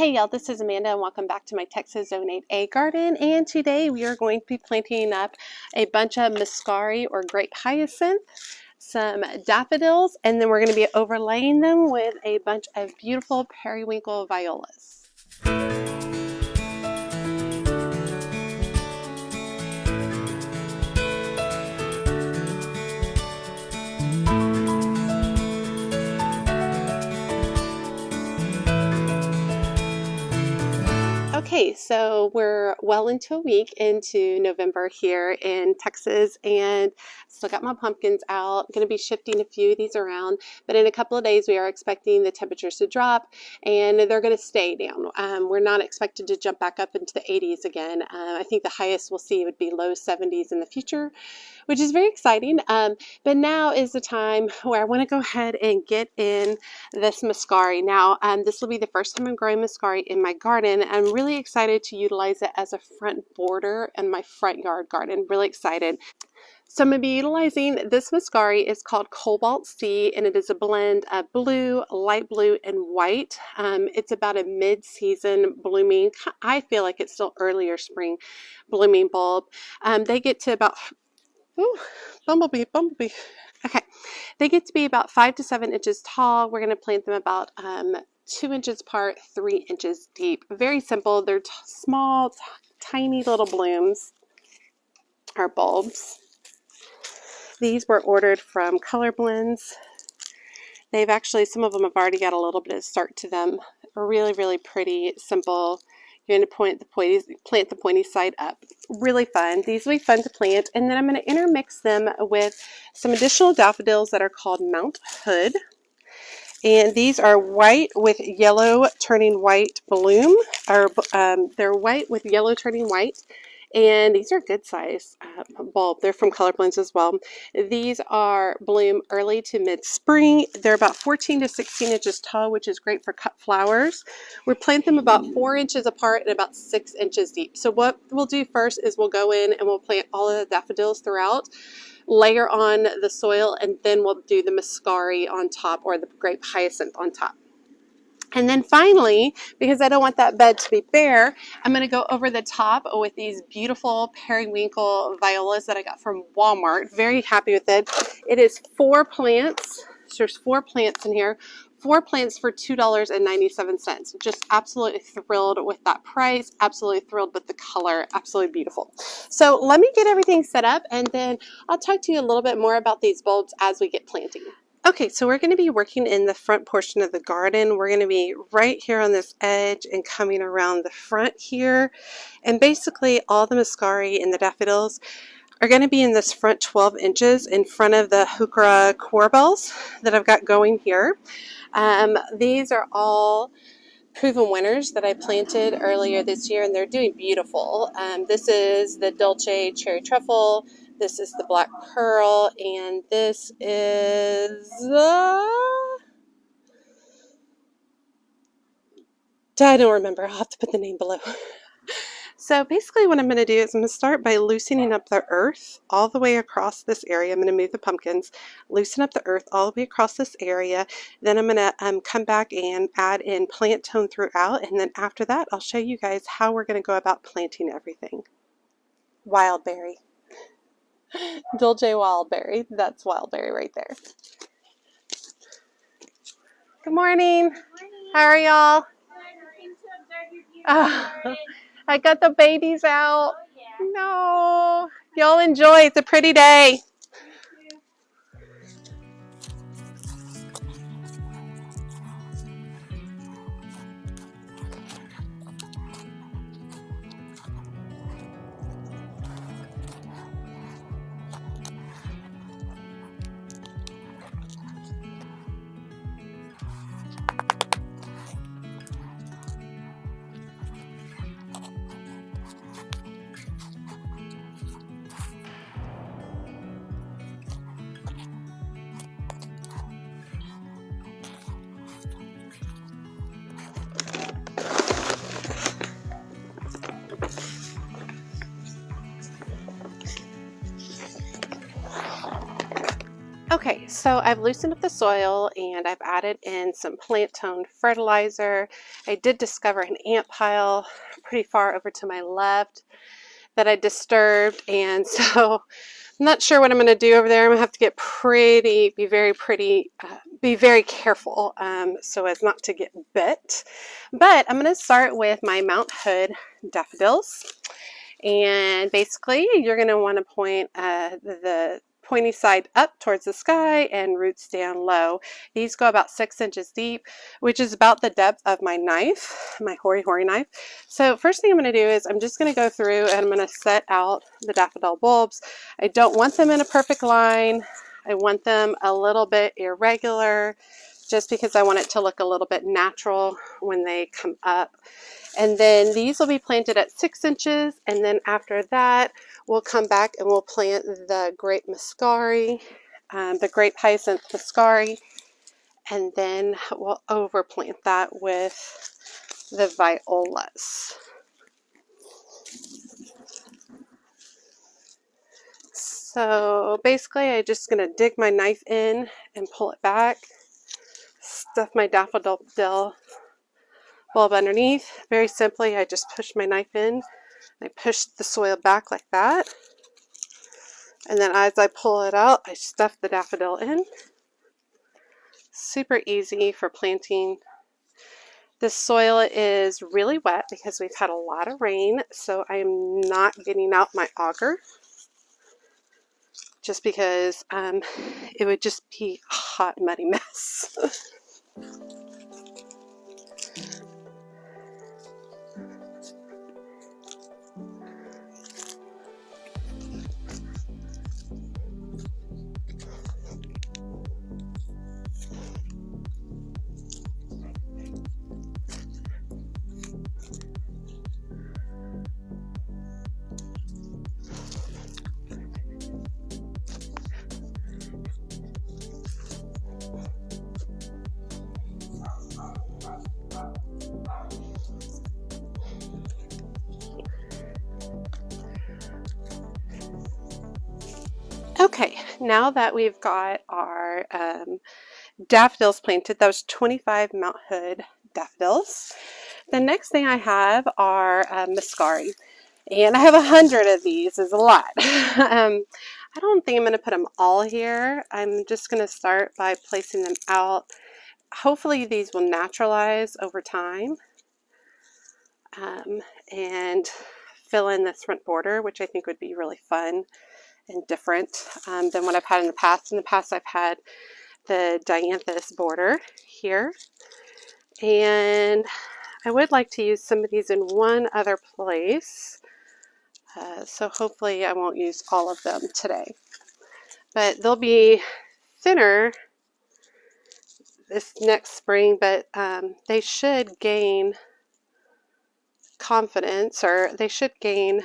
Hey y'all, this is Amanda and welcome back to my Texas Donate a Garden, and today we are going to be planting up a bunch of MUSCARI or grape hyacinth, some daffodils, and then we're going to be overlaying them with a bunch of beautiful periwinkle violas. Okay, so we're well into a week into November here in Texas, and still got my pumpkins out. Going to be shifting a few of these around, but in a couple of days we are expecting the temperatures to drop, and they're going to stay down. We're not expected to jump back up into the 80s again. I think the highest we'll see would be low 70s in the future, which is very exciting. But now is the time where I want to go ahead and get in this MUSCARI. Now, this will be the first time I'm growing MUSCARI in my garden. I'm really excited to utilize it as a front border in my front yard garden. Really excited. So I'm going to be utilizing this MUSCARI. Is called Cobalt C, and it is a blend of blue, light blue, and white. It's about a mid-season blooming. I feel like it's still earlier spring blooming bulb. They get to about, ooh, bumblebee. Okay, they get to be about 5 to 7 inches tall. We're going to plant them about 2 inches apart, 3 inches deep. Very simple. They're small, tiny little blooms or bulbs. These were ordered from Color Blends. They've actually, some of them have already got a little bit of start to them. Really, really pretty, simple. You're going to plant the pointy side up. Really fun. These will be fun to plant. And then I'm going to intermix them with some additional daffodils that are called Mount Hood. And these are white with yellow turning white bloom. They're white with yellow turning white. And these are good size bulb. They're from Color Blends as well. These are bloom early to mid-spring. They're about 14 to 16 inches tall, which is great for cut flowers. We plant them about 4 inches apart and about 6 inches deep. So what we'll do first is we'll go in and we'll plant all of the daffodils throughout, layer on the soil, and then we'll do the MUSCARI on top, or the grape hyacinth on top. And then finally, because I don't want that bed to be bare, I'm going to go over the top with these beautiful periwinkle violas that I got from Walmart. Very happy with it. It is 4 plants. So there's 4 plants in here. 4 plants for $2.97. Just absolutely thrilled with that price. Absolutely thrilled with the color. Absolutely beautiful. So let me get everything set up, and then I'll talk to you a little bit more about these bulbs as we get planting. Okay, so we're going to be working in the front portion of the garden. We're going to be right here on this edge and coming around the front here. And basically all the MUSCARI and the daffodils are going to be in this front 12 inches in front of the heuchera corbels that I've got going here. These are all proven winners that I planted earlier this year, and they're doing beautiful. This is the Dolce Cherry Truffle. This is the Black Pearl, and this is I don't remember. I'll have to put the name below. So basically what I'm going to do is I'm going to start by loosening up the earth all the way across this area. I'm going to move the pumpkins, loosen up the earth all the way across this area. Then I'm going to come back and add in plant tone throughout, and then after that I'll show you guys how we're going to go about planting everything. Wildberry. Dolce Wildberry. That's Wildberry right there. Good morning. How are y'all? I got the babies out. No. Y'all enjoy. It's a pretty day. Okay, so I've loosened up the soil and I've added in some plant tone fertilizer. I did discover an ant pile pretty far over to my left that I disturbed, and so I'm not sure what I'm going to do over there. I'm going to have to get be very careful so as not to get bit. But I'm going to start with my Mount Hood daffodils. And basically, you're going to want to point the pointy side up towards the sky and roots down low. These go about 6 inches deep, which is about the depth of my knife, my hoary knife. So first thing I'm going to do is I'm just going to go through and I'm going to set out the daffodil bulbs. I don't want them in a perfect line. I want them a little bit irregular, just because I want it to look a little bit natural when they come up. And then these will be planted at 6 inches, and then after that we'll come back and we'll plant the grape MUSCARI, the grape hyacinth MUSCARI, and then we'll overplant that with the VIOLAS. So basically I'm just going to dig my knife in and pull it back, stuff my daffodil bulb underneath. Very simply, I just push my knife in, I push the soil back like that, and then as I pull it out, I stuff the daffodil in. Super easy for planting. This soil is really wet because we've had a lot of rain, so I am not getting out my auger just because it would just be a hot, muddy mess. Okay, now that we've got our daffodils planted, that was 25 Mount Hood daffodils. The next thing I have are MUSCARI, and I have 100 of these. Is a lot. I don't think I'm going to put them all here. I'm just going to start by placing them out. Hopefully these will naturalize over time and fill in this front border, which I think would be really fun and different than what I've had in the past. In the past, I've had the dianthus border here, and I would like to use some of these in one other place, so hopefully I won't use all of them today, but they'll be thinner this next spring, but they should gain confidence, or they should gain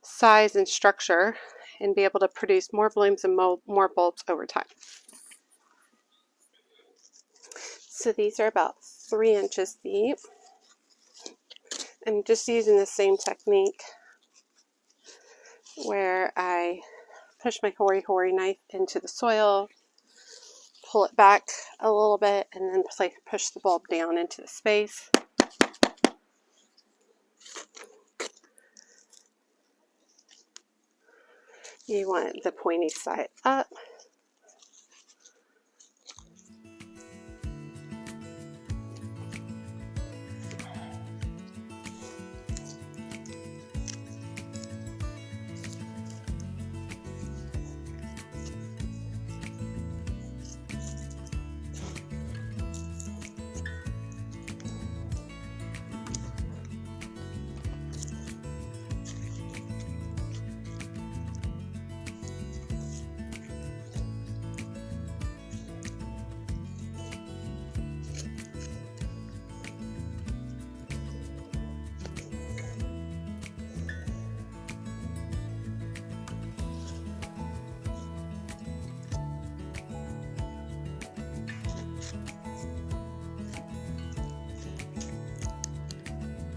size and structure and be able to produce more blooms and more bulbs over time. So these are about 3 inches deep. I'm just using the same technique where I push my hoary knife into the soil, pull it back a little bit, and then push the bulb down into the space. You want the pointy side up.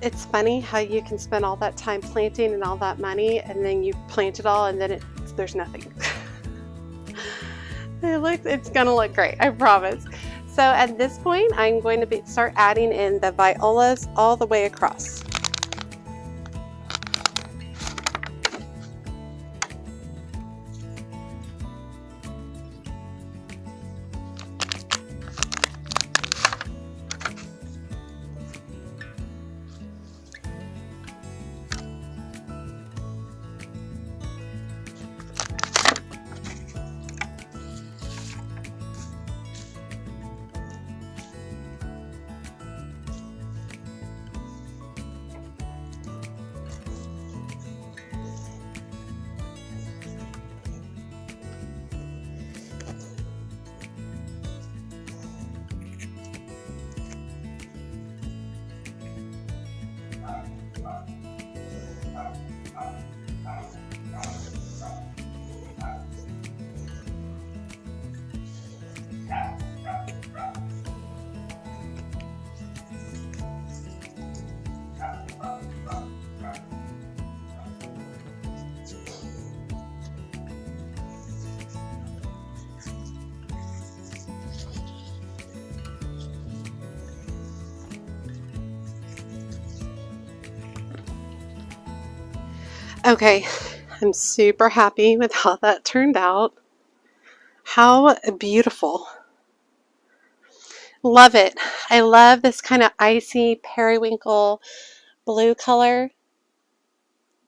It's funny how you can spend all that time planting and all that money, and then you plant it all and then there's nothing. It's gonna look great, I promise. So at this point, I'm going to start adding in the violas all the way across. Okay, I'm super happy with how that turned out. How beautiful. Love it. I love this kind of icy periwinkle blue color.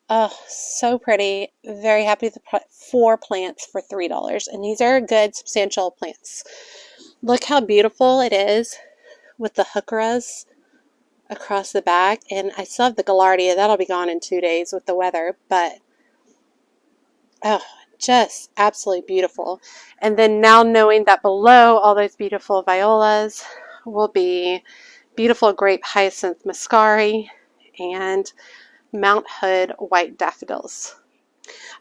Oh, so pretty. Very happy with the 4 plants for $3. And these are good, substantial plants. Look how beautiful it is with the heucheras across the back. And I still have the gaillardia. That'll be gone in 2 days with the weather. But, oh, just absolutely beautiful. And then now knowing that below all those beautiful violas will be beautiful grape hyacinth MUSCARI and Mount Hood white daffodils.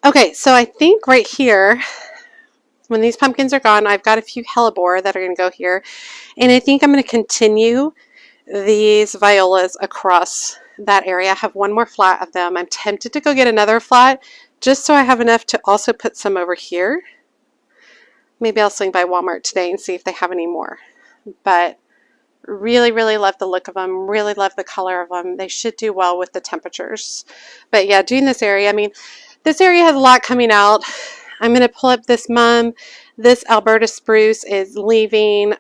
Okay, so I think right here, when these pumpkins are gone, I've got a few hellebore that are going to go here. And I think I'm going to continue these violas across that area. I have one more flat of them. I'm tempted to go get another flat just so I have enough to also put some over here. Maybe I'll swing by Walmart today and see if they have any more. But really, really love the look of them. Really love the color of them. They should do well with the temperatures. But yeah, doing this area, I mean, this area has a lot coming out. I'm going to pull up this mum. This Alberta spruce is leaving.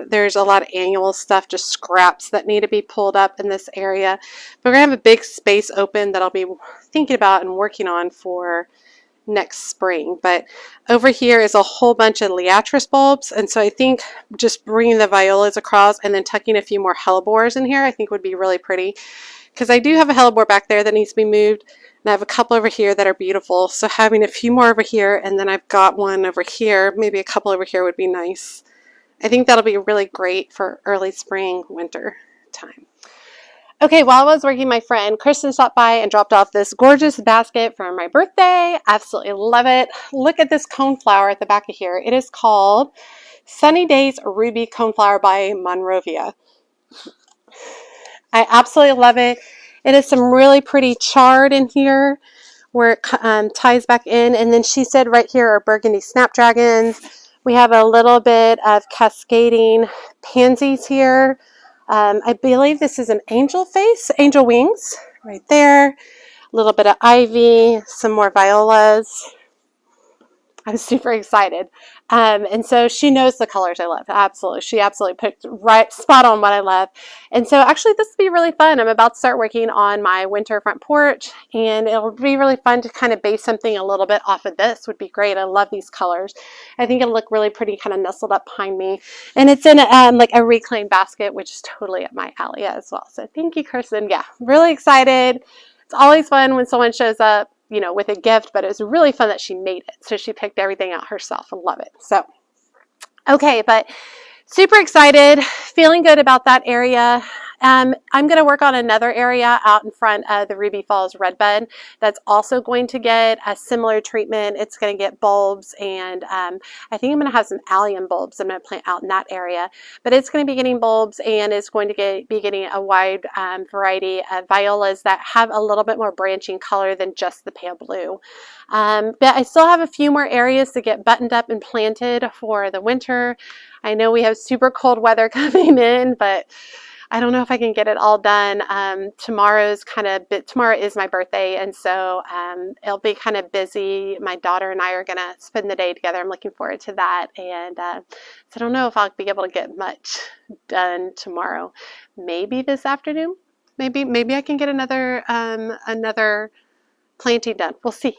There's a lot of annual stuff, just scraps that need to be pulled up in this area. But we're going to have a big space open that I'll be thinking about and working on for next spring. But over here is a whole bunch of liatris bulbs, and so I think just bringing the violas across and then tucking a few more hellebores in here I think would be really pretty, because I do have a hellebore back there that needs to be moved, and I have a couple over here that are beautiful, so having a few more over here, and then I've got one over here, maybe a couple over here would be nice. I think that'll be really great for early spring, winter time. Okay, while I was working, my friend Kristen stopped by and dropped off this gorgeous basket for my birthday. Absolutely love it. Look at this coneflower at the back of here. It is called Sunny Days Ruby Coneflower by Monrovia. I absolutely love it. It is some really pretty chard in here where it ties back in. And then she said right here are burgundy snapdragons. We have a little bit of cascading pansies here. I believe this is an angel face, angel wings right there. A little bit of ivy, some more violas. I'm super excited. And so she knows the colors I love. Absolutely. She absolutely picked right spot on what I love. And so actually this will be really fun. I'm about to start working on my winter front porch, and it'll be really fun to kind of base something a little bit off of this. Would be great. I love these colors. I think it'll look really pretty kind of nestled up behind me. And it's in like a reclaimed basket, which is totally up my alley as well. So thank you, Kristen. Yeah, really excited. It's always fun when someone shows up, you know, with a gift, but it was really fun that she made it. So she picked everything out herself. I love it. So, okay, but super excited, feeling good about that area. I'm going to work on another area out in front of the Ruby Falls Redbud that's also going to get a similar treatment. It's going to get bulbs, and I think I'm going to have some allium bulbs I'm going to plant out in that area. But it's going to be getting bulbs, and it's going to be getting a wide variety of violas that have a little bit more branching color than just the pale blue. But I still have a few more areas to get buttoned up and planted for the winter. I know we have super cold weather coming in, but I don't know if I can get it all done. Tomorrow is my birthday, and so it'll be kind of busy. My daughter and I are gonna spend the day together. I'm looking forward to that, and so I don't know if I'll be able to get much done tomorrow. Maybe this afternoon. Maybe I can get another planting done. We'll see.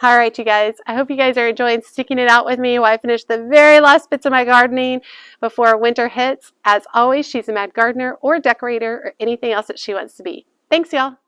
All right, you guys, I hope you guys are enjoying sticking it out with me while I finish the very last bits of my gardening before winter hits. As always, she's a mad gardener or decorator or anything else that she wants to be. Thanks, y'all.